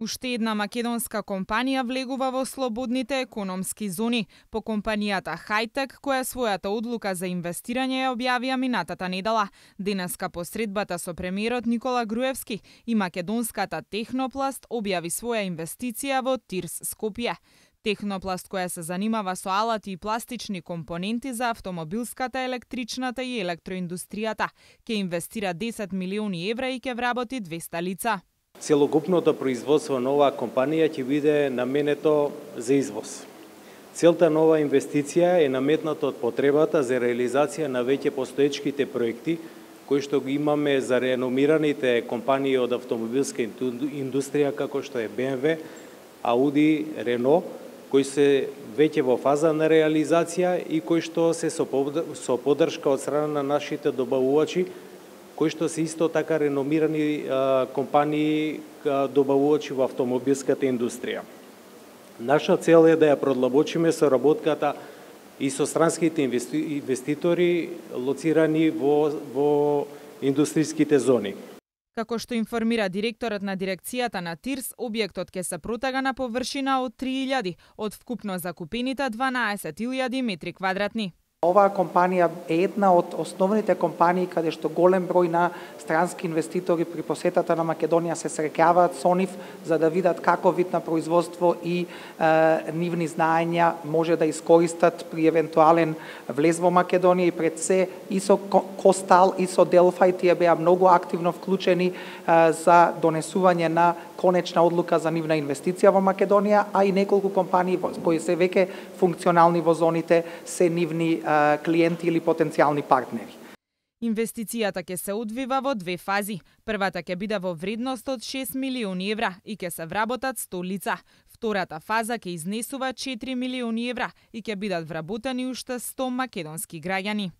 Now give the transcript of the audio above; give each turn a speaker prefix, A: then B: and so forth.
A: Уште една македонска компанија влегува во слободните економски зони. По компанијата Хајтек, која својата одлука за инвестирање ја објавија минатата недела. Денеска по средбата со премиерот Никола Груевски и македонската Технопласт објави своја инвестиција во Тирс Скопје. Технопласт, која се занимава со алати и пластични компоненти за автомобилската, електричната и електроиндустријата, ќе инвестира 10 милиони евра и ќе вработи 200 лица.
B: Целокупното производство на оваа компанија ќе биде наменето за извоз. Целта на оваа инвестиција е наметната од потребата за реализација на веќе постоечките проекти кои што ги имаме за реномираните компании од автомобилска индустрија како што е BMW, Audi, Renault, кои се веќе во фаза на реализација и кои што се со поддршка од страна на нашите добавувачи, кои што се исто така реномирани компании добавувачи во автомобилската индустрија. Наша цел е да ја продлабочиме соработката и со странските инвеститори лоцирани во индустријските зони.
A: Како што информира директорот на дирекцијата на Тирс, објектот ќе се протега на површина од 3000 од вкупно закупените 12.000 метри квадратни.
C: Оваа компанија е една од основните компании каде што голем број на странски инвеститори при посетата на Македонија се среќаваат со нив за да видат каков вид на производство и нивни знаења може да искористат при евентуален влез во Македонија и пред се и со Костал и со Делфај тие беа многу активно вклучени за донесување на конечна одлука за нивна инвестиција во Македонија, а и неколку компании кои се веќе функционални во зоните се нивни клиенти или потенцијални партнери.
A: Инвестицијата ќе се одвива во две фази. Првата ќе биде во вредност од 6 милиони евра и ќе се вработат 100 лица. Втората фаза ќе изнесува 4 милиони евра и ќе бидат вработени уште 100 македонски граѓани.